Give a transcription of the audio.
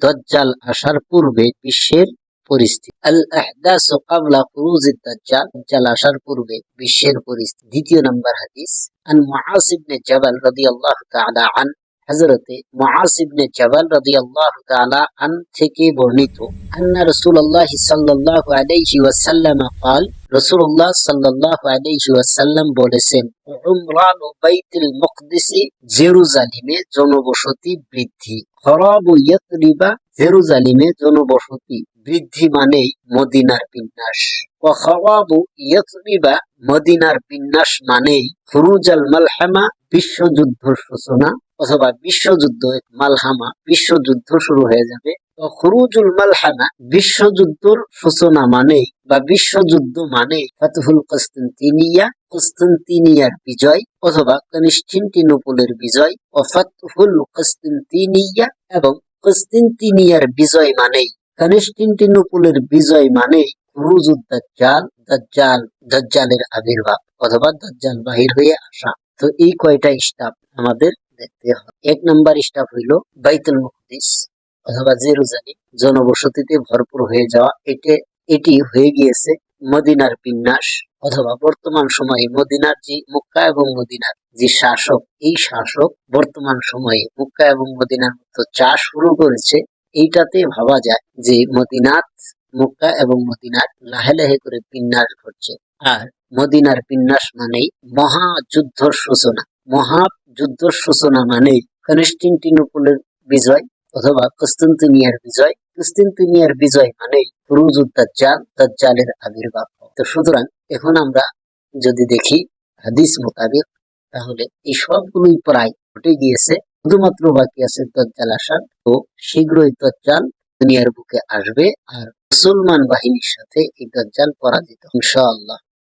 দজ্জাল আসার পূর্বে বিশ্বের পরিস্থিতি। আল আহদাসু ক্বাবলা খুরুজিদ দাজ্জাল, দাজ্জাল আসার পূর্বে বিশ্বের পরিস্থিতি। দ্বিতীয় নম্বর হাদিস, আন মুআজ ইবনে জাবাল রাদিয়াল্লাহু তাআলা আন, হযরতে মুআজ ইবনে জাবাল রাদিয়াল্লাহু তাআলা আন থেকে বর্ণিত, আন্না রাসূলুল্লাহ সাল্লাল্লাহু আলাইহি ওয়াসাল্লাম قال, রাসূলুল্লাহ সাল্লাল্লাহু আলাইহি ওয়াসাল্লাম বলেছেন, উমরানু বাইতুল মুকদ্দিস, জেরুজালেমে জনবসতি বৃদ্ধি। খরাবু ইয়াতরিবা, জেরুজালেমে জনবসতি বৃদ্ধি মানেই মদিনার বিন্যাস। ওয়া খরাবু ইয়াতরিবা, মদিনার বিন্যাস মানেই খুরুজাল মালহামা, বিশ্বযুদ্ধের সূচনা, অথবা বিশ্বযুদ্ধ, মালহামা বিশ্বযুদ্ধ শুরু হয়ে যাবে। খুরুজুল মালহামা, বিশ্বযুদ্ধের সূচনা মানে বা বিশ্বযুদ্ধ মানে ফাতহুল কস্তান্তিনিয়া, কস্তান্তিনিয়ার বিজয়, অথবা কনস্টান্টিনোপলের বিজয়। ও ফাতহুল কস্তান্তিনিয়া, এবং কস্তান্তিনিয়ার বিজয় মানে কনস্টান্টিনোপলের বিজয় মানে খুরুজুদ দাজ্জাল, দাজ্জালের আবির্ভাব, অথবা দাজ্জাল বাহির হয়ে আসা। তো এই কয়টা স্টাফ আমাদের দেখতে হবে। এক নম্বর স্টাফ হইল বাইতুল মুকদ্দিস অথবা জেরুজালেম, জনবসতিতে ভরপুর হয়ে যাওয়া। এটি হয়ে গিয়েছে মদিনার বিন্যাস, অথবা বর্তমান সময়ে মদিনার যে মক্কা এবং মদিনার যে শাসক, এই শাসক বর্তমান সময়ে মক্কা এবং মদিনার মতো চাষ শুরু করেছে। এইটাতে ভাবা যায় যে মক্কা এবং মদিনার লাহে লাহে করে বিন্যাস ঘটছে। আর মদিনার বিন্যাস মানেই মহাযুদ্ধর সূচনা। মহাযুদ্ধর সূচনা মানেই কনস্টান্টিনোপলের বিজয়, অথবা কস্তান্তিনিয়ার বিজয়। কস্তান্তিনিয়ার বিজয় মানেই খুরুজুদ দাজ্জাল, দাজ্জালের আবির্ভাব। তো সুতরাং এখন আমরা যদি দেখি হাদিস মোতাবেক, তাহলে এই সবগুলোই প্রায় ঘটে গিয়েছে, শুধুমাত্র বাকি আছে দাজ্জাল আসার। তো শীঘ্রই দাজ্জাল দুনিয়ার বুকে আসবে, আর মুসলমান বাহিনীর সাথে এই দাজ্জাল পরাজিত ইনশাআল্লাহ।